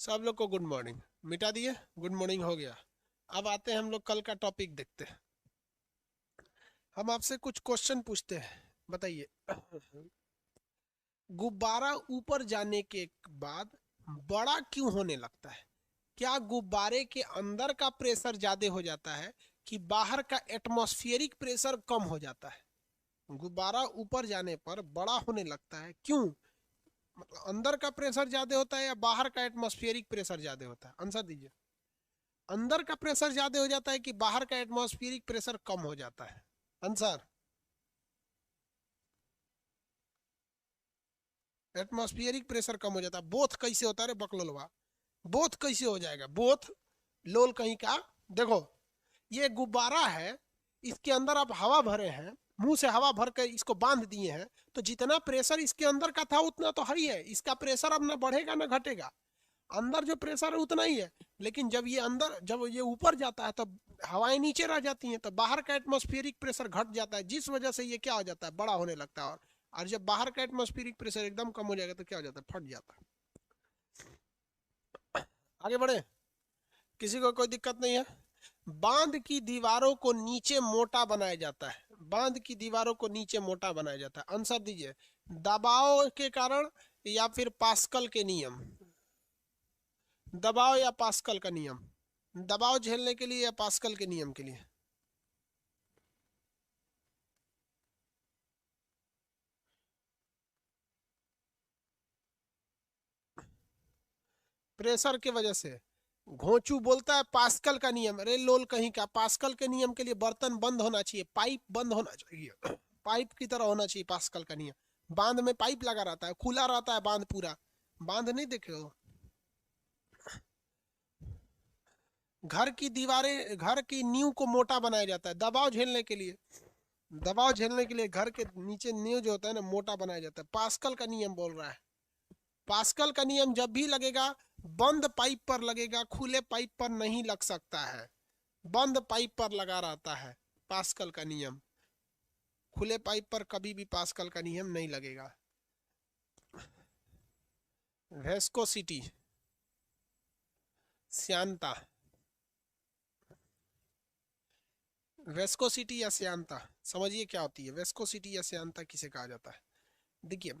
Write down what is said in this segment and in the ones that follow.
सब लोग को गुड मॉर्निंग मिटा दिए। गुड मॉर्निंग हो गया। अब आते हैं हम लोग कल का टॉपिक देखते हैं। हम आपसे कुछ क्वेश्चन पूछते हैं, बताइए। गुब्बारा ऊपर जाने के बाद बड़ा क्यों होने लगता है? क्या गुब्बारे के अंदर का प्रेशर ज्यादा हो जाता है कि बाहर का एटमॉस्फेरिक प्रेशर कम हो जाता है? गुब्बारा ऊपर जाने पर बड़ा होने लगता है, क्यों? मतलब अंदर का प्रेशर ज्यादा होता है या बाहर का एटमॉस्फेरिक प्रेशर ज्यादा होता है? आंसर दीजिए। अंदर का प्रेशर ज्यादा हो जाता है कि बाहर का एटमॉस्फेरिक प्रेशर कम हो जाता है? आंसर। एटमॉस्फेरिक प्रेशर कम हो जाता है। बोथ कैसे होता है रे बकलोलवा? बोथ कैसे हो जाएगा? बोथ लोल कहीं का। देखो, ये गुब्बारा है, इसके अंदर आप हवा भरे हैं, मुंह से हवा भर कर इसको बांध दिए हैं, तो जितना प्रेशर इसके अंदर का था उतना तो है ही है। इसका प्रेशर अब ना बढ़ेगा ना घटेगा। अंदर जो प्रेशर है उतना ही है। लेकिन जब ये ऊपर जाता है तब हवाएं नीचे रह जाती हैं, तो बाहर का एटमॉस्फेरिक प्रेशर घट जाता है, जिस वजह से ये क्या हो जाता है, बड़ा होने लगता है। और जब बाहर का एटमॉस्फेरिक प्रेशर एकदम कम हो जाएगा तो क्या हो जाता है, फट जाता है। आगे बढ़े, किसी को कोई दिक्कत नहीं है? बांध की दीवारों को नीचे मोटा बनाया जाता है। बांध की दीवारों को नीचे मोटा बनाया जाता है। आंसर दीजिए। दबाव के कारण या फिर पास्कल के नियम? दबाव या पास्कल का नियम? दबाव झेलने के लिए या पास्कल के नियम के लिए? प्रेशर के वजह से। घोंचू बोलता है पास्कल का नियम। अरे लोल कहीं का, पास्कल के नियम के लिए बर्तन बंद होना चाहिए, पाइप बंद होना चाहिए। पाइप की तरह होना चाहिए पास्कल का नियम। बांध में पाइप लगा रहता है, खुला रहता है बांध पूरा। बांध नहीं देखे हो? घर की दीवारें, घर की नींव को मोटा बनाया जाता है दबाव झेलने के लिए। दबाव झेलने के लिए घर के नीचे नींव जो होता है ना, मोटा बनाया जाता है। पास्कल का नियम बोल रहा है। पास्कल का नियम जब भी लगेगा, बंद पाइप पर लगेगा, खुले पाइप पर नहीं लग सकता है। बंद पाइप पर लगा रहता है पास्कल का नियम। खुले पाइप पर कभी भी पास्कल का नियम नहीं लगेगा। वेस्कोसिटी, श्यानता। वेस्कोसिटी या श्यानता, समझिए क्या होती है वेस्कोसिटी या श्यानता, किसे कहा जाता है? देखिए,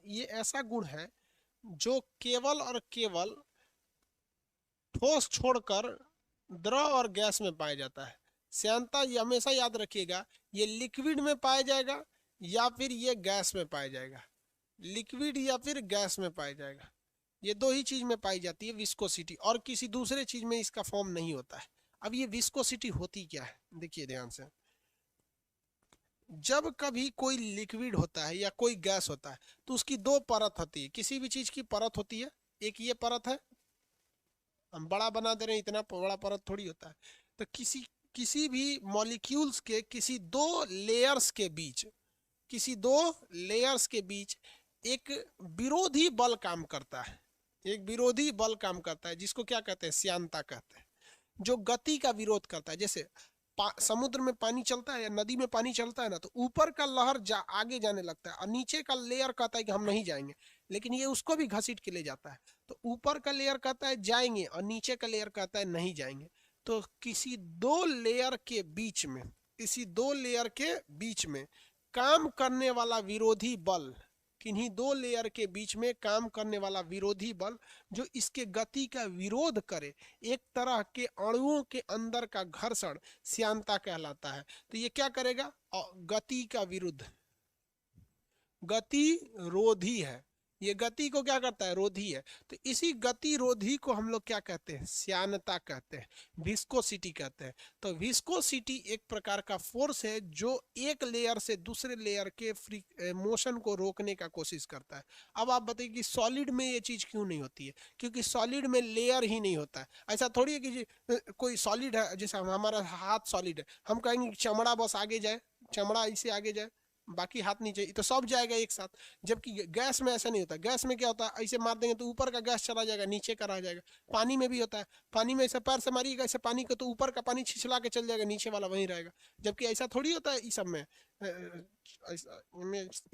ये ऐसा गुण है जो केवल और केवल ठोस छोड़कर द्रव और गैस में पाया जाता है। श्यानता, ये हमेशा याद रखिएगा, ये लिक्विड में पाया जाएगा या फिर ये गैस में पाया जाएगा। लिक्विड या फिर गैस में पाया जाएगा। ये दो ही चीज में पाई जाती है विस्कोसिटी, और किसी दूसरे चीज में इसका फॉर्म नहीं होता है। अब ये विस्कोसिटी होती क्या है, देखिए ध्यान से। जब कभी कोई लिक्विड होता है या कोई गैस होता है तो उसकी दो परत होती है। किसी भी चीज की परत होती है। एक ये परत है, हम बड़ा बना दे रहे हैं, इतना बड़ा परत थोड़ी होता है। तो किसी किसी भी मॉलिक्यूल्स के किसी दो लेयर्स के बीच एक विरोधी बल काम करता है। एक विरोधी बल काम करता है जिसको क्या कहते हैं, श्यानता कहते हैं। जो गति का विरोध करता है। जैसे समुद्र में पानी चलता है या नदी में पानी चलता है ना, तो ऊपर का लहर आगे जाने लगता है और नीचे का लेयर कहता है कि हम नहीं जाएंगे, लेकिन ये उसको भी घसीट के ले जाता है। तो ऊपर का लेयर कहता है जाएंगे और नीचे का लेयर कहता है नहीं जाएंगे। तो किसी दो लेयर के बीच में काम करने वाला विरोधी बल, किन्हीं दो लेयर के बीच में काम करने वाला विरोधी बल जो इसके गति का विरोध करे, एक तरह के अणुओं के अंदर का घर्षण श्यानता कहलाता है। तो ये क्या करेगा, गति का विरुद्ध, गति रोधी है। ये गति को क्या करता है, रोधी है। तो इसी गति रोधी को हम लोग क्या कहते हैं, श्यानता कहते हैं, विस्कोसिटी कहते हैं। तो विस्कोसिटी एक प्रकार का फोर्स है जो एक लेयर से दूसरे लेयर के मोशन को रोकने का कोशिश करता है। अब आप बताइए कि सॉलिड में ये चीज क्यों नहीं होती है? क्योंकि सॉलिड में लेयर ही नहीं होता है। ऐसा थोड़ी है कि कोई सॉलिड है, जैसे हमारा हाथ सॉलिड है, हम कहेंगे चमड़ा बस आगे जाए, चमड़ा इसे आगे जाए, बाकी हाथ नीचे, तो सब जाएगा एक साथ। जबकि गैस में ऐसा नहीं होता। गैस में क्या होता है, ऐसे मार देंगे तो ऊपर का गैस चला जाएगा, नीचे का रह जाएगा। पानी में भी होता है, पानी में ऐसे पैर से मारिएगा ऐसे पानी को, तो ऊपर का पानी छिछला के चल जाएगा, नीचे वाला वहीं रहेगा। जबकि ऐसा थोड़ी होता है इस सब में। ऐसा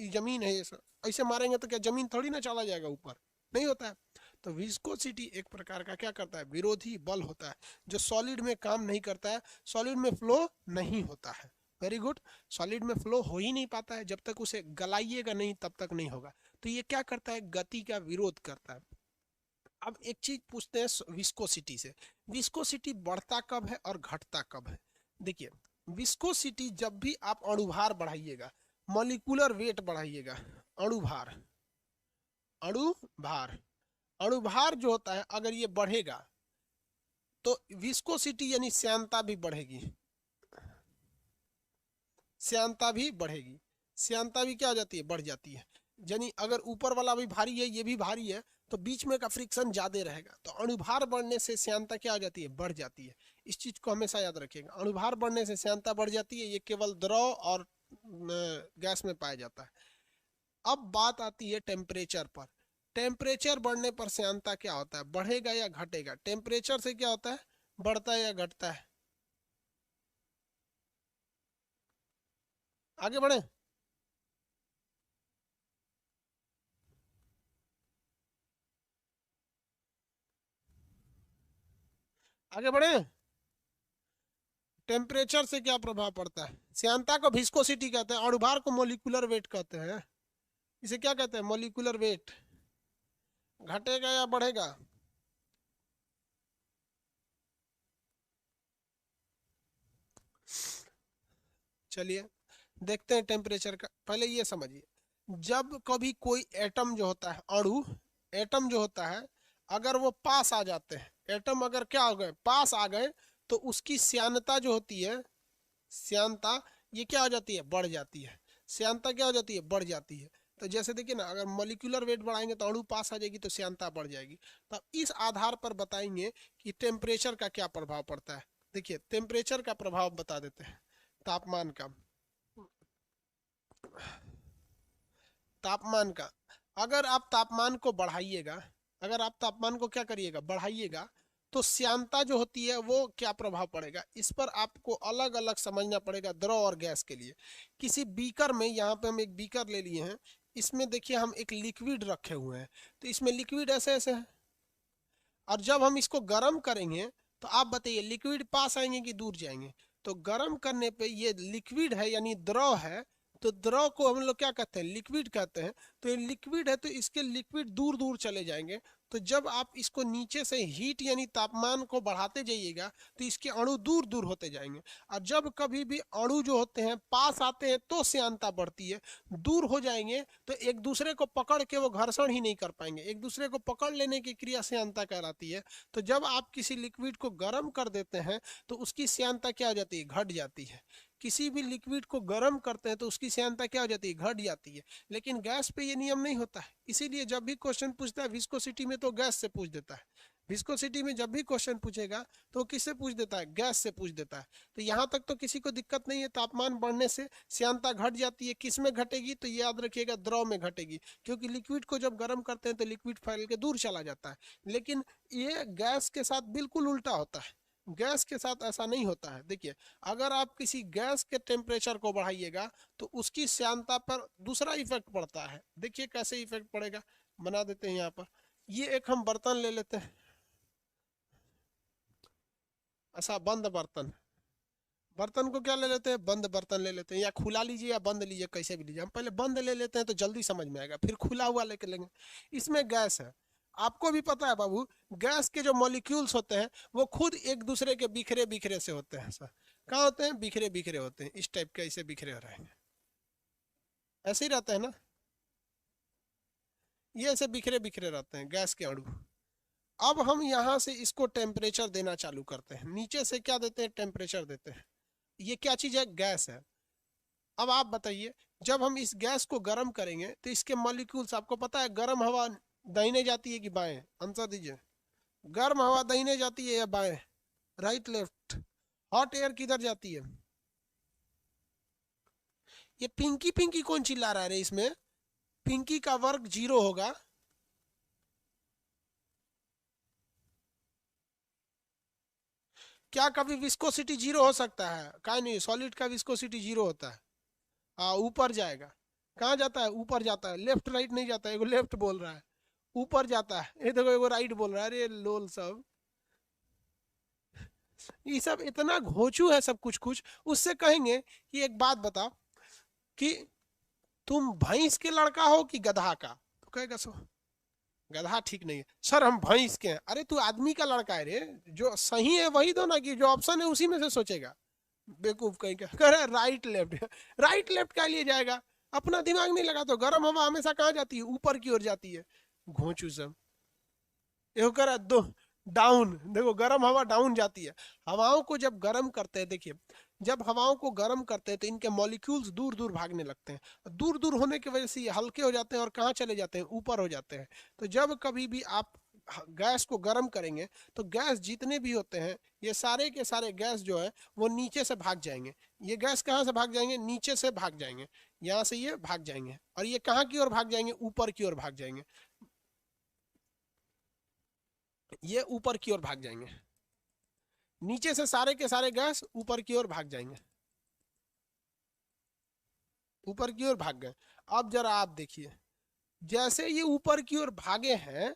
जमीन है, ऐसा ऐसे मारेंगे तो क्या जमीन थोड़ी ना चला जाएगा ऊपर। नहीं होता है। तो विस्कोसिटी एक प्रकार का क्या करता है, विरोधी बल होता है, जो सॉलिड में काम नहीं करता है, सॉलिड में फ्लो नहीं होता है। Very good. सॉलिड में फ्लो हो ही नहीं पाता है, जब तक उसे गलाइएगा नहीं तब तक नहीं होगा। तो ये क्या करता है, गति का विरोध करता है। अब एक चीज पूछते हैं विस्कोसिटी से, विस्कोसिटी बढ़ता कब है और घटता कब है। देखिए, विस्कोसिटी जब भी आप अणुभार बढ़ाइएगा, मॉलिक्यूलर वेट बढ़ाइएगा, अणुभार, अणुभार, अणुभार जो होता है अगर ये बढ़ेगा तो विस्कोसिटी यानी श्यानता भी बढ़ेगी, श्यानता भी बढ़ेगी, श्यानता भी क्या हो जाती है, बढ़ जाती है। यानी अगर ऊपर वाला भी भारी है ये भी भारी है तो बीच में का फ्रिक्शन ज्यादा रहेगा, तो अणुभार बढ़ने से श्यानता क्या हो जाती है, बढ़ जाती है। इस चीज को हमेशा याद रखिएगा, अणुभार बढ़ने से श्यानता बढ़ जाती है, ये केवल द्रव और गैस में पाया जाता है। अब बात आती है टेम्परेचर पर, टेम्परेचर बढ़ने पर श्यानता क्या होता है, बढ़ेगा या घटेगा, टेम्परेचर से क्या होता है, बढ़ता है या घटता है। आगे बढ़े, आगे बढ़े। टेम्परेचर से क्या प्रभाव पड़ता है, श्यानता को विस्कोसिटी कहते हैं, अणुभार को मोलिकुलर वेट कहते हैं, इसे क्या कहते हैं, मोलिकुलर वेट। घटेगा या बढ़ेगा, चलिए देखते हैं टेम्परेचर का। पहले ये समझिए, जब कभी कोई एटम जो होता है, अणु, एटम जो होता है, अगर वो पास आ जाते हैं, एटम अगर क्या हो गए, पास आ गए, तो उसकी श्यानता जो होती है, श्यानता ये क्या हो जाती है, बढ़ जाती है। श्यानता क्या हो जाती है, बढ़ जाती है। तो जैसे देखिए ना, अगर मॉलिक्यूलर वेट बढ़ाएंगे तो अणु पास आ जाएगी तो श्यानता बढ़ जाएगी। तो इस आधार पर बताएंगे कि टेम्परेचर का क्या प्रभाव पड़ता है। देखिए, टेम्परेचर का प्रभाव बता देते हैं, तापमान का, तापमान का। अगर आप तापमान को बढ़ाइएगा, अगर आप तापमान को क्या करिएगा, बढ़ाइएगा, तो श्यानता जो होती है वो क्या प्रभाव पड़ेगा, इस पर आपको अलग अलग समझना पड़ेगा द्रव और गैस के लिए। किसी बीकर में, यहाँ पे हम एक बीकर ले लिए हैं, इसमें देखिए हम एक लिक्विड रखे हुए हैं, तो इसमें लिक्विड ऐसे ऐसे है, और जब हम इसको गर्म करेंगे तो आप बताइए लिक्विड पास आएंगे कि दूर जाएंगे। तो गर्म करने पे ये लिक्विड है यानी द्रव है, तो द्रव को हम लोग क्या कहते हैं, लिक्विड कहते हैं। तो ये लिक्विड है तो इसके लिक्विड दूर दूर चले जाएंगे। तो जब आप इसको नीचे से हीट यानी तापमान को बढ़ाते जाइएगा तो इसके अणु दूर दूर होते जाएंगे। और जब कभी भी अणु जो होते हैं पास आते हैं तो श्यानता बढ़ती है, दूर हो जाएंगे तो एक दूसरे को पकड़ के वो घर्षण ही नहीं कर पाएंगे, एक दूसरे को पकड़ लेने की क्रिया श्यानता कहलाती है। तो जब आप किसी लिक्विड को गर्म कर देते हैं तो उसकी श्यानता क्या हो जाती है, घट जाती है। किसी भी लिक्विड को गर्म करते हैं तो उसकी श्यानता क्या हो जाती है, घट जाती है। लेकिन गैस पे ये नियम नहीं होता है, इसीलिए जब भी क्वेश्चन पूछता है विस्कोसिटी में तो गैस से पूछ देता है। विस्कोसिटी में जब भी क्वेश्चन पूछेगा तो किससे पूछ देता है, गैस से पूछ देता है। तो यहाँ तक तो किसी को दिक्कत नहीं है, तापमान बढ़ने से श्यानता घट जाती है। किस में घटेगी, तो याद रखिएगा द्रव में घटेगी, क्योंकि लिक्विड को जब गर्म करते हैं तो लिक्विड फैल के दूर चला जाता है। लेकिन ये गैस के साथ बिल्कुल उल्टा होता है, गैस के साथ ऐसा नहीं होता है। देखिए, अगर आप किसी गैस के टेम्परेचर को बढ़ाइएगा तो उसकी श्यानता पर दूसरा इफेक्ट पड़ता है। देखिए कैसे इफेक्ट पड़ेगा, बना देते हैं यहाँ पर। ये एक हम बर्तन ले लेते हैं, ऐसा बंद बर्तन, बर्तन को क्या ले लेते हैं, बंद बर्तन ले लेते हैं, या खुला लीजिए या बंद लीजिए, कैसे भी लीजिए। हम पहले बंद ले लेते हैं तो जल्दी समझ में आएगा, फिर खुला हुआ लेके लेंगे। इसमें गैस है, आपको भी पता है बाबू, गैस के जो मॉलिक्यूल्स होते हैं वो खुद एक दूसरे के बिखरे बिखरे से होते हैं। सर कहाँ होते हैं, बिखरे बिखरे होते हैं, इस टाइप के ऐसे बिखरे हो रहे हैं, ऐसे ही रहते हैं ना, ये ऐसे बिखरे बिखरे रहते हैं गैस के अणु। अब हम यहाँ से इसको टेम्परेचर देना चालू करते हैं, नीचे से क्या देते हैं, टेम्परेचर देते हैं। ये क्या चीज़ है, गैस है। अब आप बताइए, जब हम इस गैस को गर्म करेंगे तो इसके मॉलिक्यूल्स, आपको पता है गर्म हवा दाहिने जाती है कि बाएं, आंसर दीजिए। गर्म हवा दाहिने जाती है या बाएं, राइट लेफ्ट। हॉट एयर किधर जाती है। ये पिंकी पिंकी कौन चिल्ला रहा है रे, इसमें पिंकी का वर्ग 0 होगा। क्या कभी विस्कोसिटी 0 हो सकता है, क्या नहीं, सॉलिड का विस्कोसिटी 0 होता है। हाँ ऊपर जाएगा, कहाँ जाता है, ऊपर जाता है, लेफ्ट राइट नहीं जाता है, लेफ्ट बोल रहा है, ऊपर जाता है। ये देखो एगो राइट बोल रहा है, अरे लोल सब, ये सब इतना घोचू है सब कुछ कुछ। उससे कहेंगे कि एक बात बता कि तुम भैंस के लड़का हो कि गधा का, तो कहेगा सो गधा ठीक नहीं है सर, हम भैंस के हैं। अरे तू आदमी का लड़का है रे, जो सही है वही दो ना, कि जो ऑप्शन है उसी में से सोचेगा। बेवकूफ कहीं का, कह रहा है राइट लेफ्ट। राइट लेफ्ट क्या लिए जाएगा, अपना दिमाग नहीं लगा तो। गर्म हवा हमेशा कहाँ जाती है, ऊपर की ओर जाती है। घोंचू सब ये कह रहा है दो डाउन, देखो गर्म हवा डाउन जाती है। हवाओं को जब गर्म करते हैं, देखिए जब हवाओं को गर्म करते हैं तो इनके मॉलिक्यूल्स दूर दूर भागने लगते हैं। दूर दूर होने की वजह से ये हल्के हो जाते हैं और कहाँ चले जाते हैं, ऊपर हो जाते हैं। तो जब कभी भी आप गैस को गर्म करेंगे तो गैस जितने भी होते हैं, ये सारे के सारे गैस जो है वो नीचे से भाग जाएंगे। ये गैस कहाँ से भाग जाएंगे, नीचे से भाग जाएंगे। यहाँ से ये भाग जाएंगे और ये कहाँ की ओर भाग जाएंगे, ऊपर की ओर भाग जाएंगे। ये ऊपर की ओर भाग जाएंगे, नीचे से सारे के सारे गैस ऊपर की ओर भाग जाएंगे, ऊपर की ओर भाग गए। अब जरा आप देखिए, जैसे ये ऊपर की ओर भागे हैं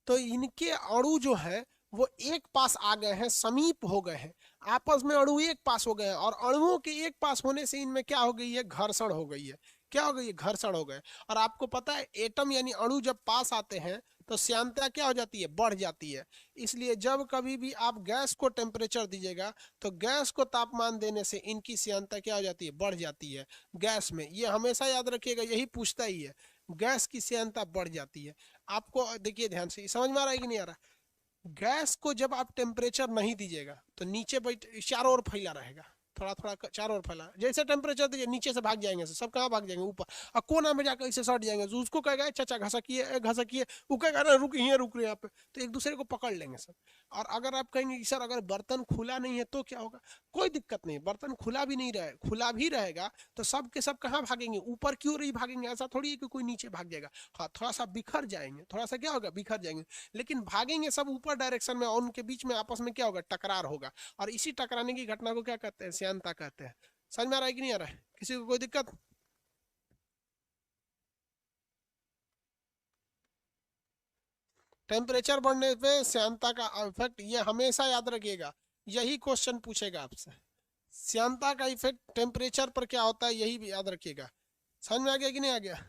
तो इनके अणु जो है वो एक पास आ गए हैं, समीप हो गए हैं, आपस में अणु एक पास हो गए हैं। और अणुओं के एक पास होने से इनमें क्या हो गई है, घर्षण हो गई है। क्या हो गई है, घर्षण हो गए। और आपको पता है एटम यानी अणु जब पास आते हैं तो श्यानता क्या हो जाती है, बढ़ जाती है। इसलिए जब कभी भी आप गैस को टेम्परेचर दीजिएगा तो गैस को तापमान देने से इनकी श्यानता क्या हो जाती है, बढ़ जाती है गैस में। ये हमेशा याद रखिएगा, यही पूछता ही है, गैस की श्यानता बढ़ जाती है। आपको देखिए ध्यान से, समझ में आ रहा है कि नहीं आ रहा। गैस को जब आप टेम्परेचर नहीं दीजिएगा तो नीचे बैठ चारों ओर फैला रहेगा, थोड़ा थोड़ा चारों ओर फैला। जैसे टेम्परेचर दीजिए नीचे से भाग जाएंगे, सब कहाँ भाग जाएंगे, ऊपर। और कोना में जाकर इसे सट जाएंगे, तो उसको कहेगा चाचा घसकिए घसकिए, वो कहेगा अरे रुक रुक रहे यहाँ पे, तो एक दूसरे को पकड़ लेंगे सब। और अगर आप कहेंगे कि सर अगर बर्तन खुला नहीं है तो क्या होगा, कोई दिक्कत नहीं, बर्तन खुला भी नहीं रहे, खुला भी रहेगा तो सब के सब कहाँ भागेंगे, ऊपर की ओर ही भागेंगे। ऐसा थोड़ी है कि कोई नीचे भाग जाएगा। हाँ थोड़ा सा बिखर जाएंगे, थोड़ा सा क्या होगा, बिखर जाएंगे, लेकिन भागेंगे सब ऊपर डायरेक्शन में। और उनके बीच में आपस में क्या होगा, टकरार होगा। और इसी टकराने की घटना को क्या कहते हैं, श्यानता कहते हैं। समझ में आ रहा है कि नहीं आ रहा है, किसी को कोई दिक्कत। टेम्परेचर बढ़ने पे श्यानता का इफेक्ट, ये हमेशा याद रखिएगा, यही क्वेश्चन पूछेगा आपसे। श्यानता का इफेक्ट टेम्परेचर पर क्या होता है, यही भी याद रखिएगा। समझ में आ गया कि नहीं आ गया।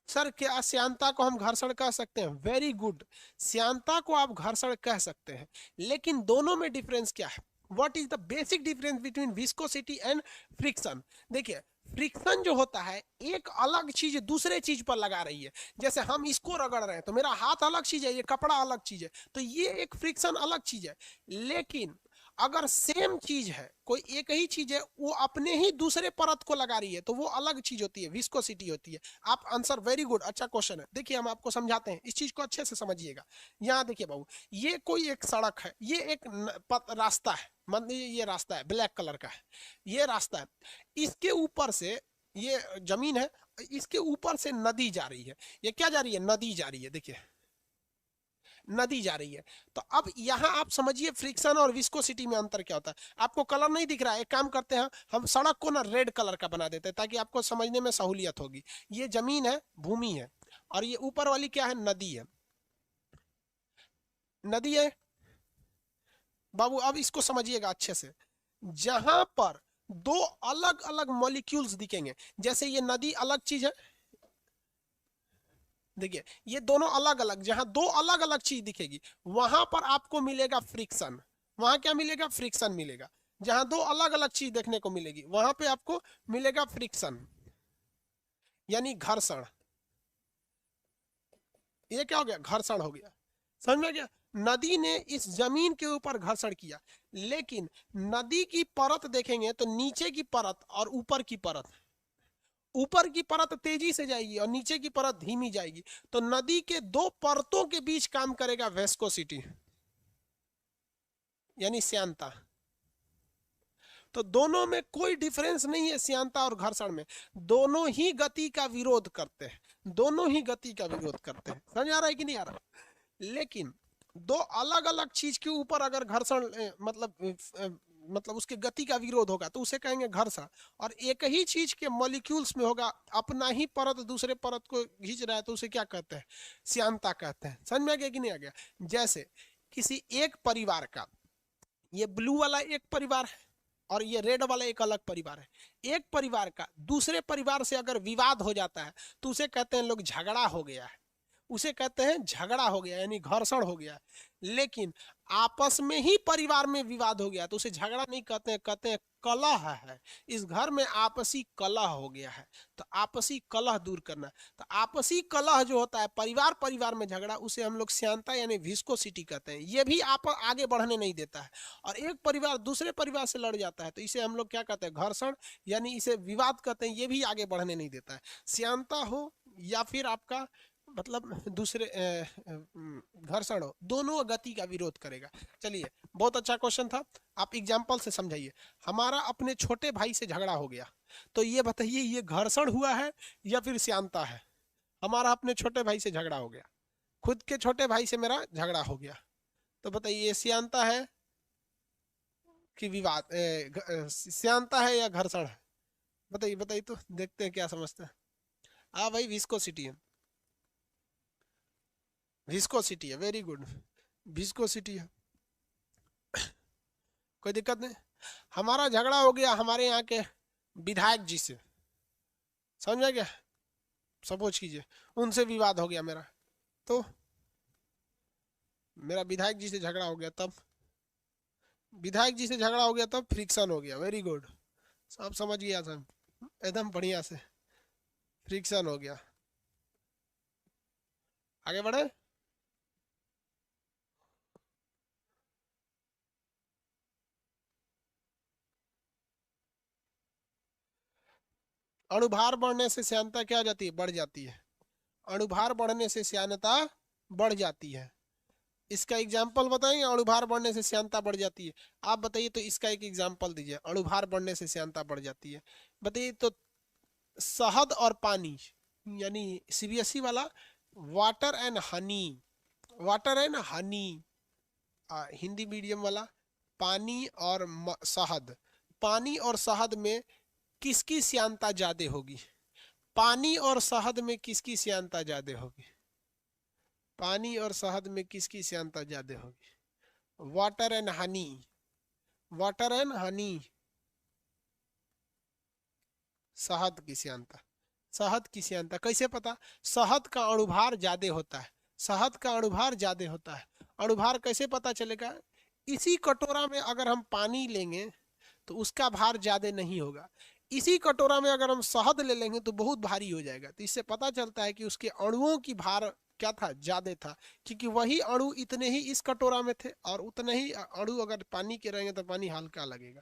सर क्या श्यानता को हम घर्षण कह सकते हैं, वेरी गुड, श्यानता को आप घर्षण कह सकते हैं। लेकिन दोनों में डिफरेंस क्या है, what is the basic difference between viscosity and friction. देखिए फ्रिक्शन जो होता है, एक अलग चीज दूसरे चीज पर लगा रही है। जैसे हम इसको रगड़ रहे हैं तो मेरा हाथ अलग चीज है, ये कपड़ा अलग चीज है, तो ये एक फ्रिक्शन अलग चीज है। लेकिन अगर सेम चीज है, कोई एक ही चीज है, वो अपने ही दूसरे परत को लगा रही है, तो वो अलग चीज होती है, विस्कोसिटी होती है। आप आंसर वेरी गुड, अच्छा क्वेश्चन है। देखिए हम आपको समझाते हैं, इस चीज को अच्छे से समझिएगा। यहाँ देखिए बाबू, ये कोई एक सड़क है, ये एक रास्ता है, मान लीजिए ये रास्ता है, ब्लैक कलर का है, ये रास्ता है। इसके ऊपर से ये जमीन है, इसके ऊपर से नदी जा रही है। ये क्या जा रही है, नदी जा रही है, देखिए नदी जा रही है। तो अब यहाँ आप समझिए फ्रिक्शन और विस्कोसिटी में अंतर क्या होता है। आपको कलर नहीं दिख रहा है, एक काम करते हैं, हम सड़क को ना रेड कलर का बना देते हैं ताकि आपको समझने में सहूलियत होगी। ये जमीन है, भूमि है, और ये ऊपर वाली क्या है, नदी है, नदी है बाबू। अब इसको समझिएगा अच्छे से, जहां पर दो अलग अलग मॉलिक्यूल्स दिखेंगे, जैसे ये नदी अलग चीज है, देखिए ये दोनों अलग अलग, जहां दो अलग अलग चीज दिखेगी वहां पर आपको मिलेगा फ्रिक्शन। वहां क्या मिलेगा, फ्रिक्शन मिलेगा। जहां दो अलग अलग चीज देखने को मिलेगी वहां पे आपको मिलेगा फ्रिक्शन, यानी घर्षण। ये क्या हो गया, घर्षण हो गया। समझ में गया, नदी ने इस जमीन के ऊपर घर्षण किया। लेकिन नदी की परत देखेंगे तो नीचे की परत और ऊपर की परत, ऊपर की परत तेजी से जाएगी और नीचे की परत धीमी जाएगी। तो नदी के दो परतों के बीच काम करेगा वेस्कोसिटी, यानी श्यानता। तो दोनों में कोई डिफरेंस नहीं है, श्यानता और घर्षण में। दोनों ही गति का विरोध करते हैं, दोनों ही गति का विरोध करते हैं। समझ आ रहा है कि नहीं आ रहा। लेकिन दो अलग अलग चीज के ऊपर अगर घर्षण मतलब मतलब उसके गति का विरोध होगा तो उसे कहेंगे घर्षण। और एक ही चीज के मॉलिक्यूल्स में होगा, अपना ही परत दूसरे परत को खींच रहा है तो उसे क्या कहते हैं, श्यानता कहते हैं। समझ में आ गया कि नहीं आ गया? जैसे किसी एक परिवार का, ये ब्लू वाला एक परिवार है और ये रेड वाला एक अलग परिवार है, एक परिवार का दूसरे परिवार से अगर विवाद हो जाता है तो उसे कहते हैं लोग झगड़ा हो गया है, उसे कहते हैं झगड़ा हो गया यानी घर्षण हो गया। लेकिन आपस में ही परिवार में विवाद हो गया तो उसे झगड़ा नहीं कहते हैं, कहते हैं कलह है, इस घर में आपसी कलह हो गया है, तो आपसी कलह दूर करना। तो आपसी कलह जो होता है परिवार परिवार में झगड़ा, उसे हम लोग श्यानता यानी विस्कोसिटी कहते हैं। ये भी आप आगे बढ़ने नहीं देता है। और एक परिवार दूसरे परिवार से लड़ जाता है तो इसे हम लोग क्या कहते हैं, घर्षण यानी इसे विवाद कहते हैं, ये भी आगे बढ़ने नहीं देता है। श्यानता हो या फिर आपका मतलब दूसरे घर्षण हो, दोनों गति का विरोध करेगा। चलिए, बहुत अच्छा क्वेश्चन था, आप एग्जाम्पल से समझाइए। हमारा अपने छोटे भाई से झगड़ा हो गया, तो ये बताइए ये घर्षण हुआ है या फिर श्यानता है? हमारा अपने छोटे भाई से झगड़ा हो गया, खुद के छोटे भाई से मेरा झगड़ा हो गया, तो बताइए ये श्यानता है कि विवाद, श्यानता है या घर्षण है? बताइए बताइए, तो देखते हैं क्या समझते हैं। हाँ भाई, विस्कोसिटी है, विस्कोसिटी है, वेरी गुड, विस्कोसिटी है, कोई दिक्कत नहीं। हमारा झगड़ा हो गया हमारे यहाँ के विधायक जी से, समझ में गया? सपोज कीजिए उनसे विवाद हो गया मेरा, तो मेरा विधायक जी से झगड़ा हो गया, तब विधायक जी से झगड़ा हो गया तब फ्रिक्शन हो गया, वेरी गुड, सब समझ गया सब एकदम बढ़िया से, फ्रिक्शन हो गया। आगे बढ़े। अणुभार बढ़ने से श्यानता क्या हो जाती है, बढ़ जाती है। अणुभार बढ़ने से श्यानता बढ़ जाती है। इसका एग्जाम्पल बताएंगे, अणुभार बढ़ने से श्यानता बढ़ जाती है। आप बताइए तो इसका एक एग्जाम्पल दीजिए, अणुभार बढ़ने से श्यानता बढ़ जाती है, बताइए तो। शहद और पानी, यानी सीबीएसई वाला, water and honey, water and honey. Hindi medium वाला, पानी और शहद, पानी और शहद में किसकी श्यानता ज्यादा होगी? पानी और शहद में किसकी श्यानता ज्यादा होगी? पानी और शहद में किसकी श्यानता ज्यादा होगी? Water and honey, water and honey, शहद की श्यानता, शहद की श्यानता कैसे पता? शहद का अणुभार ज्यादा होता है, शहद का अणुभार ज्यादा होता है। अणुभार कैसे पता चलेगा? इसी कटोरा में अगर हम पानी लेंगे तो उसका भार ज्यादा नहीं होगा, इसी कटोरा में अगर हम शहद ले लेंगे तो बहुत भारी हो जाएगा। तो इससे पता चलता है कि उसके अणुओं की भार क्या था, ज्यादा था, क्योंकि वही अणु इतने ही इस कटोरा में थे और उतने ही अणु अगर पानी के रहेंगे तो पानी हल्का लगेगा।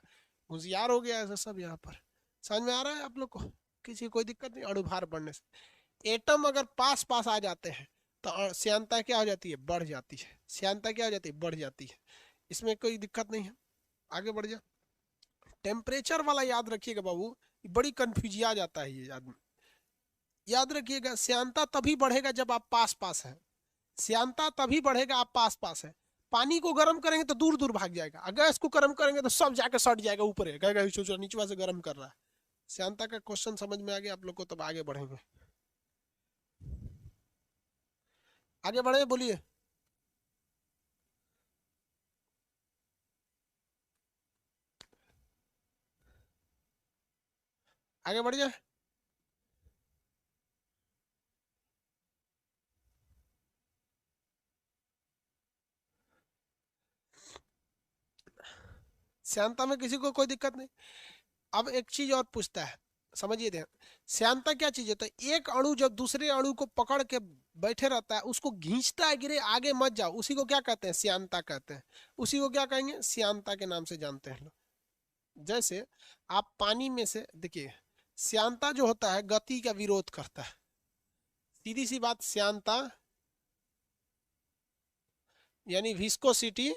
होशियार हो गया ऐसा सब यहाँ पर, समझ में आ रहा है आप लोग को? किसी कोई दिक्कत नहीं। अणुभार बढ़ने से एटम अगर पास पास आ जाते हैं तो श्यानता क्या हो जाती है, बढ़ जाती है। श्यानता क्या हो जाती है, बढ़ जाती है, इसमें कोई दिक्कत नहीं है। आगे बढ़ जा। टेम्परेचर वाला याद रखिएगा बाबू, बड़ी कंफ्यूज आ जाता है ये आदमी। याद रखिएगा, श्यानता तभी बढ़ेगा जब आप पास पास हैं, श्यानता तभी बढ़ेगा आप पास पास हैं। पानी को गर्म करेंगे तो दूर दूर भाग जाएगा, और गैस को गर्म करेंगे तो सब जाके सट जाएगा ऊपर है, कहेगा नीचवा से गर्म कर रहा है। श्यानता का क्वेश्चन समझ में आ गया आप लोग को? तब आगे बढ़ेंगे, आगे बढ़े, बोलिए। आगे बढ़ जाए। श्यानता में किसी को कोई दिक्कत नहीं। अब एक चीज और पूछता है, समझिए ध्यान। श्यानता क्या चीज होता है? एक अणु जब दूसरे अणु को पकड़ के बैठे रहता है, उसको खींचता है, गिरे आगे मत जाओ, उसी को क्या कहते हैं, श्यानता कहते हैं। उसी को क्या कहेंगे, श्यानता के नाम से जानते हैं लोग। जैसे आप पानी में से देखिए, श्यानता जो होता है गति का विरोध करता है, सीधी सी बात। श्यानता यानी विस्कोसिटी,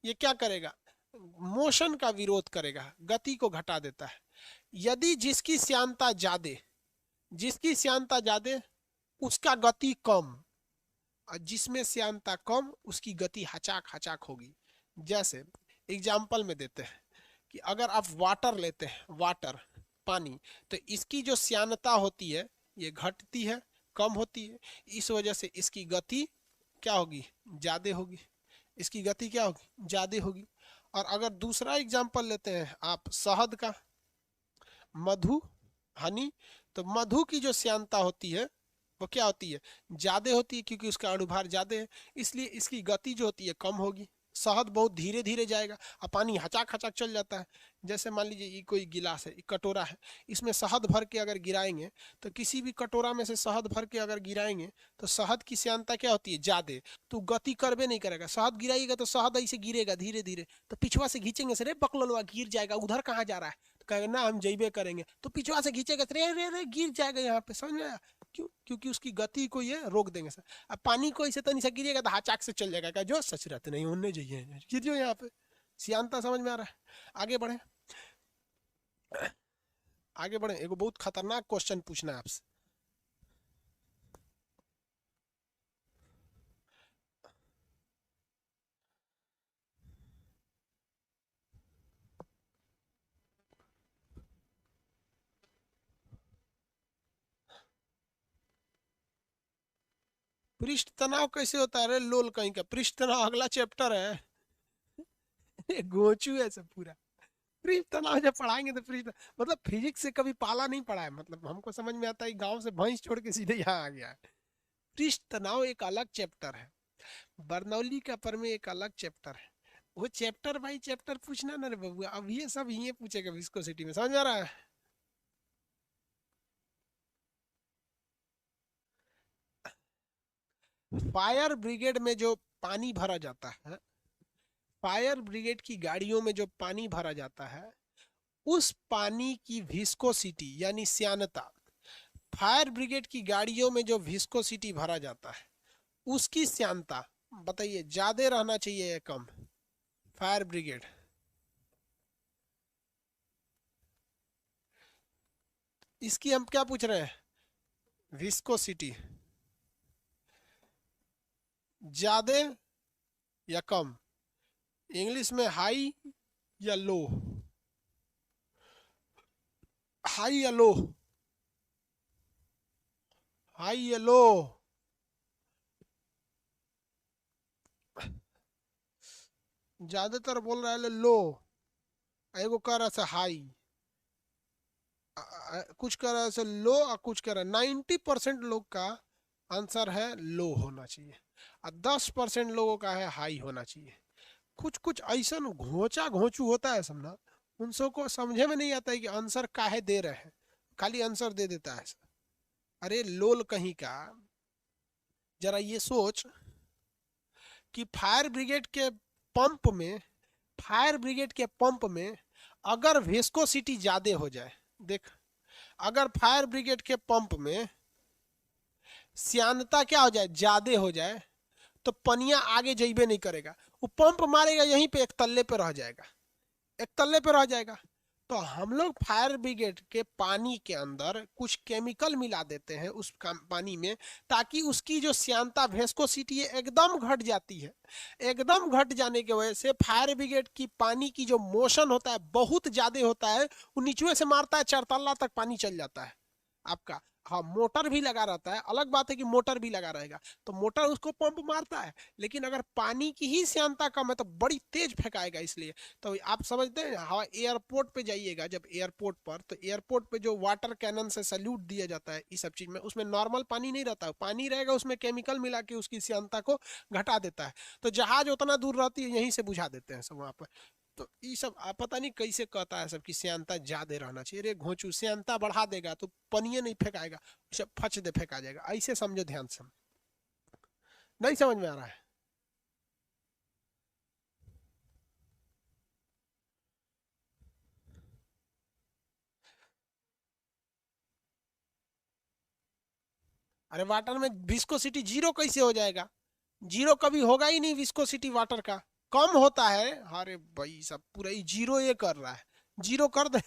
ये क्या करेगा, मोशन का विरोध करेगा, गति को घटा देता है। यदि जिसकी श्यानता ज्यादा, जिसकी श्यानता ज्यादा उसका गति कम, और जिसमें श्यानता कम उसकी गति हचाक हचाक होगी। जैसे एग्जाम्पल में देते हैं, कि अगर आप वाटर लेते हैं, वाटर पानी, तो इसकी जो श्यानता होती है ये घटती है, कम होती है। इस वजह से इसकी गति क्या होगी, ज्यादा होगी। इसकी गति क्या होगी, ज्यादा होगी। और अगर दूसरा एग्जांपल लेते हैं आप शहद का, मधु, हनी, तो मधु की जो श्यानता होती है वो क्या होती है, ज्यादा होती है, क्योंकि उसका अणुभार ज्यादा है, इसलिए इसकी गति जो होती है कम होगी। शहद बहुत धीरे धीरे जाएगा और पानी हचाक हचाक चल जाता है। जैसे मान लीजिए ये कोई गिलास है, कटोरा है, इसमें शहद भर के अगर गिराएंगे, तो किसी भी कटोरा में से शहद भर के अगर गिराएंगे तो शहद की श्यानता क्या होती है, ज्यादा, तो गति करबे नहीं करेगा। शहद गिराइएगा तो शहद ऐसे गिरेगा धीरे धीरे, तो पिछवा से खींचेंगे से रे बकललवा गिर जाएगा, उधर कहाँ जा रहा है, तो कहेगा ना हम जइबे करेंगे, तो पिछवा से खींचेगा रे रे रे गिर जाएगा यहाँ पे, समझ में आया? क्यों? क्योंकि उसकी गति को ये रोक देंगे सर। अब पानी को ऐसे तनी सा गिरेगा तो हाचाक से चल जाएगा, जो सच रहते नहीं होने चाहिए, गिर जो यहाँ पे। सियानता समझ में आ रहा है? आगे बढ़े, आगे बढ़े। एगो बहुत खतरनाक क्वेश्चन पूछना है आपसे। पृष्ठ तनाव कैसे होता है रे लोल कहीं का? पृष्ठ तनाव अगला चैप्टर है। गोचू है सब पूरा। पृष्ठ तनाव जब पढ़ाएंगे तो पृष्ठ, मतलब फिजिक्स से कभी पाला नहीं पड़ा है, मतलब हमको समझ में आता है गांव से भैंस छोड़ के सीधे यहाँ आ गया है। पृष्ठ तनाव एक अलग चैप्टर है, बर्नौली का पर में एक अलग चैप्टर है। वो चैप्टर बाई चैप्टर पूछना ना रे बबुआ, अब ये सब ये पूछेगा विस्कोसिटी में, समझ आ रहा है? फायर ब्रिगेड में जो पानी भरा जाता है, फायर ब्रिगेड की गाड़ियों में जो पानी भरा जाता है, उस पानी की विस्कोसिटी यानी श्यानता, फायर ब्रिगेड की गाड़ियों में जो विस्कोसिटी भरा जाता है उसकी श्यानता बताइए, ज्यादा रहना चाहिए या कम? फायर ब्रिगेड, इसकी हम क्या पूछ रहे हैं, विस्कोसिटी ज्यादा या कम? इंग्लिश में हाई या लो, हाई या लो, हाई या लो? ज्यादातर बोल रहा है लो, एगो कह रहा है हाई, कुछ कह रहा है लो और कुछ कह रहा है। 90% लोग का आंसर है लो होना चाहिए और 10% लोगों का है हाई होना चाहिए। कुछ कुछ ऐसा घोचा घोचू होता है समझना, उन सब को समझे में नहीं आता है कि आंसर काहे दे रहे हैं, खाली आंसर दे देता है। अरे लोल कहीं का, जरा ये सोच कि फायर ब्रिगेड के पंप में, फायर ब्रिगेड के पंप में अगर विस्कोसिटी ज्यादा हो जाए, देख अगर फायर ब्रिगेड के पंप में श्यानता क्या हो जाए, ज्यादा हो जाए, तो पनिया आगे जइबे नहीं करेगा, वो पंप मारेगा यहीं पे एक तल्ले पे रह जाएगा, एक तल्ले पे रह जाएगा। तो हम लोग फायर ब्रिगेड के पानी के अंदर कुछ केमिकल मिला देते हैं उस पानी में, ताकि उसकी जो श्यानता वेस्कोसिटी है एकदम घट जाती है। एकदम घट जाने की वजह से फायर ब्रिगेड की पानी की जो मोशन होता है बहुत ज्यादा होता है, वो नीचे से मारता है, चरतल्ला तक पानी चल जाता है आपका। हाँ मोटर भी लगा रहता है, अलग बात है कि मोटर भी लगा रहेगा, तो मोटर उसको पंप मारता है, लेकिन अगर पानी की ही श्यानता कम है तो बड़ी तेज फेंकाएगा। इसलिए तो आप समझते हैं, हवा एयरपोर्ट पे जाइएगा जब, एयरपोर्ट पर, तो एयरपोर्ट पे जो वाटर कैनन से सल्यूट दिया जाता है इस सब चीज में, उसमें नॉर्मल पानी नहीं रहता है, पानी रहेगा उसमें केमिकल मिला के उसकी श्यानता को घटा देता है। तो जहाज उतना दूर रहती है यहीं से बुझा देते हैं सब वहां पर। तो ये सब पता नहीं कैसे कहता है सब कि श्यानता ज्यादा रहना चाहिए। रे घोंचू, श्यानता बढ़ा देगा तो पनिये नहीं फेंकाएगा, उसे फच दे फेंका जाएगा। ऐसे समझो ध्यान से, नहीं समझ में आ रहा है? अरे वाटर में विस्कोसिटी जीरो कैसे हो जाएगा? जीरो कभी होगा ही नहीं विस्कोसिटी वाटर का, कम होता है। अरे भाई सब पूरा ही जीरो ये कर रहा है, जीरो कर दे।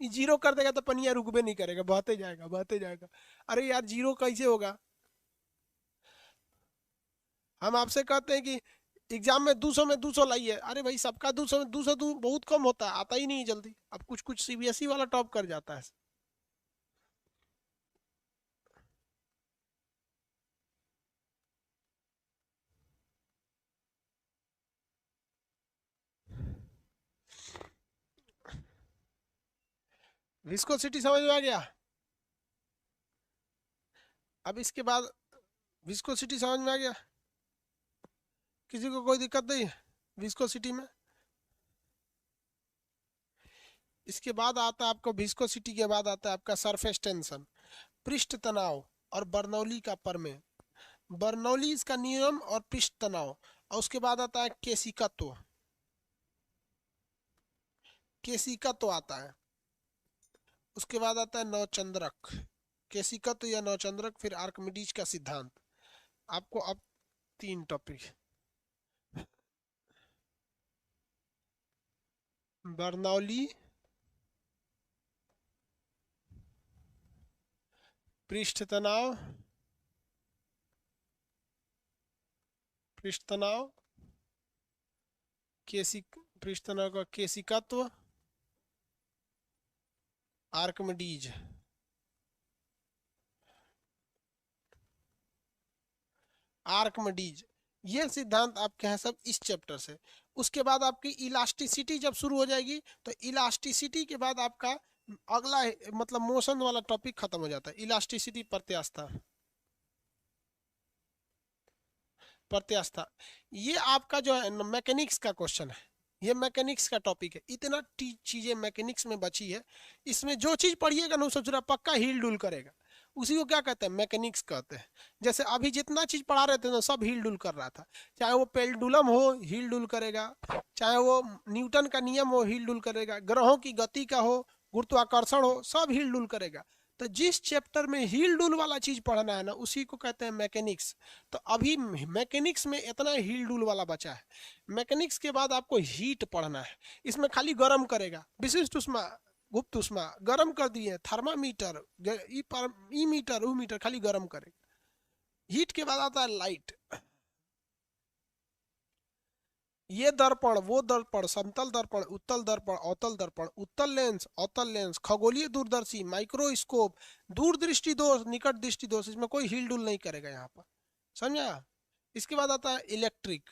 जीरो कर देगा तो पनिया रुकबे नहीं करेगा, बहते जाएगा बहते जाएगा। अरे यार जीरो कैसे होगा? हम आपसे कहते हैं कि एग्जाम में 200 में 200 लाइए, अरे भाई सबका 200 में 200 बहुत कम होता है, आता ही नहीं जल्दी। अब कुछ कुछ सीबीएसई वाला टॉप कर जाता है। विस्कोसिटी समझ में आ गया? अब इसके बाद विस्कोसिटी समझ में आ गया? किसी को कोई दिक्कत नहीं है विस्कोसिटी में? इसके बाद आता है आपको, विस्कोसिटी के बाद आता है आपका सरफेस टेंशन, पृष्ठ तनाव और बर्नौली का प्रमेय। बर्नौली इसका नियम और पृष्ठ तनाव। और उसके बाद आता है केशिकत्व, केशिकत्व आता है। उसके बाद आता है नवचंद्रक, केशिकत्व या नवचंद्रक, फिर आर्किमिडीज का सिद्धांत। आपको अब 3 टॉपिक, बर्नौली, पृष्ठ तनाव, पृष्ठ तनाव, केशिक, पृष्ठ तनाव का केशिकत्व, आर्किमिडीज। आर्किमिडीज, ये सिद्धांत आपके हैं सब इस चैप्टर से। उसके बाद आपकी इलास्टिसिटी जब शुरू हो जाएगी, तो इलास्टिसिटी के बाद आपका अगला मतलब मोशन वाला टॉपिक खत्म हो जाता है। इलास्टिसिटी, प्रत्यास्था, प्रत्यास्था, ये आपका जो है मैकेनिक्स का क्वेश्चन है। ये मैकेनिक्स का टॉपिक है। इतना चीजें मैकेनिक्स में बची है, इसमें जो चीज पढ़िएगा ना वो सब पक्का हिल डुल करेगा। उसी को क्या कहते हैं, मैकेनिक्स कहते हैं। जैसे अभी जितना चीज पढ़ा रहे थे ना सब हिल डुल कर रहा था, चाहे वो पेंडुलम हो हिल डुल करेगा, चाहे वो न्यूटन का नियम हो हिल डुल करेगा, ग्रहों की गति का हो, गुरुत्वाकर्षण हो, सब हिल डुल करेगा। तो जिस चैप्टर में हिल डुल वाला चीज पढ़ना है ना उसी को कहते हैं मैकेनिक्स। तो अभी मैकेनिक्स में इतना हिल डुल वाला बचा है। मैकेनिक्स के बाद आपको हीट पढ़ना है। इसमें खाली गर्म करेगा, विशिष्ट उष्मा, गुप्त उष्मा, गर्म कर दिए, थर्मामीटर, ई मीटर, ऊ मीटर, खाली गर्म करेगा। हीट के बाद आता है लाइट। ये दर्पण, वो दर्पण, समतल दर्पण, उत्तल दर्पण, अवतल दर्पण, उत्तल लेंस, अवतल लेंस, खगोलीय दूरदर्शी, माइक्रोस्कोप, दूरदृष्टि दोष, निकट दृष्टि दोष, इसमें कोई हिल डुल नहीं करेगा यहाँ पर। समझा? इसके बाद आता है electric,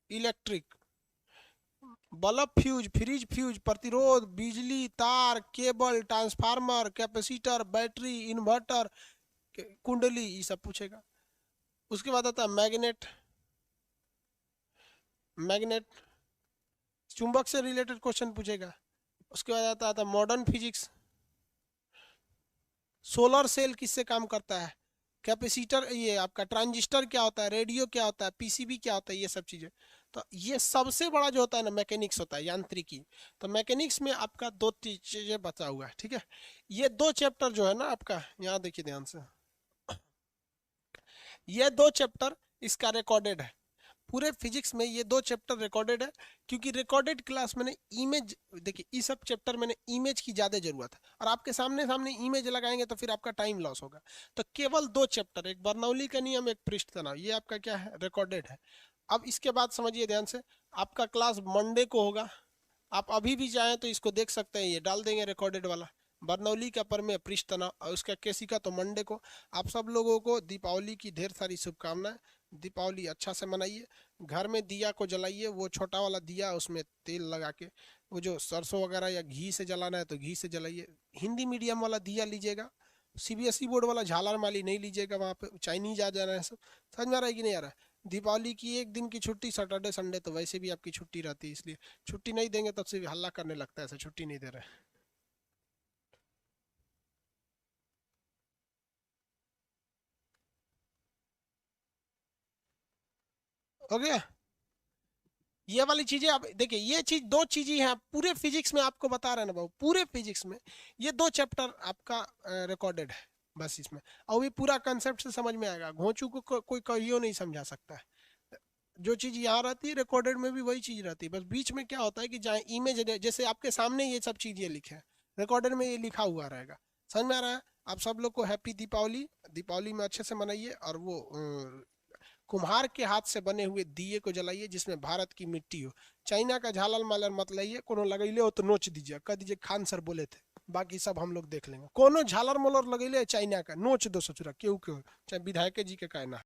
electric, bulb, fuse, fridge fuse, प्रतिरोध, बिजली, तार, cable, transformer, capacitor, battery, inverter, कुंडली, ये सब पूछेगा। उसके बाद आता है मैग्नेट, मैग्नेट, चुंबक से रिलेटेड क्वेश्चन पूछेगा। उसके बाद आता है मॉडर्न फिजिक्स, सोलर सेल किससे काम करता है, कैपेसिटर, ये आपका ट्रांजिस्टर क्या होता है, रेडियो क्या होता है, पीसीबी क्या होता है, ये सब चीजें। तो ये सबसे बड़ा जो होता है ना मैकेनिक्स होता है, यांत्रिकी। तो मैकेनिक्स में आपका 2 चीजें बचा हुआ है, ठीक है। ये 2 चैप्टर जो है ना आपका, यहाँ देखिए ध्यान से, ये 2 चैप्टर इसका रिकॉर्डेड है। पूरे फिजिक्स में ये 2 चैप्टर रिकॉर्डेड है, क्योंकि रिकॉर्डेड क्लास में इमेज, देखिए इस सब चैप्टर में इमेज की ज़्यादा जरूरत है, और आपके सामने सामने इमेज लगाएंगे तो फिर आपका टाइम लॉस होगा। तो केवल 2 चैप्टर, एक बर्नौली का नियम, एक पृष्ठ तनाव, ये आपका क्या है, रिकॉर्डेड है। अब इसके बाद समझिए ध्यान से, आपका क्लास मंडे को होगा। आप अभी भी चाहें तो इसको देख सकते हैं, ये डाल देंगे रिकॉर्डेड वाला, बर्नौली का प्रमेय, पृष्ठ तनाव और उसका केशिका, तो मंडे को। आप सब लोगों को दीपावली की ढेर सारी शुभकामनाएं। दीपावली अच्छा से मनाइए, घर में दिया को जलाइए, वो छोटा वाला दिया उसमें तेल लगा के, वो जो सरसों वगैरह या घी से जलाना है तो घी से जलाइए। हिंदी मीडियम वाला दिया लीजिएगा, सीबीएसई बोर्ड वाला झालर माली नहीं लीजिएगा, वहाँ पे चाइनीज आ जाना है सब। समझ में आ रहा है कि नहीं आ रहा है? दीपावली की 1 दिन की छुट्टी, सैटरडे संडे तो वैसे भी आपकी छुट्टी रहती है, इसलिए छुट्टी नहीं देंगे तब से हल्ला करने लगता है ऐसा, छुट्टी नहीं दे रहे। हो गया? ये वाली चीजें आप देखिए, ये चीज 2 चीजें हैं पूरे फिजिक्स में, आपको बता रहे हैं ना बाबू, पूरे फिजिक्स में ये 2 चैप्टर आपका रिकॉर्डेड है बस इसमें। और ये पूरा कंसेप्ट से समझ में आएगा, घोंचू को कोई कहियो नहीं समझा सकता है। जो चीज यहाँ रहती है रिकॉर्डेड में भी वही चीज रहती है, बस बीच में क्या होता है कि जहाँ इमेज, जैसे आपके सामने ये सब चीज ये लिखे हैं, रिकॉर्डेड में ये लिखा हुआ रहेगा। समझ में आ रहा है? आप सब लोग को हैप्पी दीपावली। दीपावली में अच्छे से मनाइए, और वो कुम्हार के हाथ से बने हुए दिए को जलाइए जिसमें भारत की मिट्टी हो। चाइना का झालर मालर मत लाइए, कोनो लगैले हो तो नोच दीजिए, कह दीजिए खान सर बोले थे, बाकी सब हम लोग देख लेंगे। कोनो झालर मोलर लगैले चाइना का नोच दो ससुरा, केहू के हो, चाहे विधायक जी के कहना।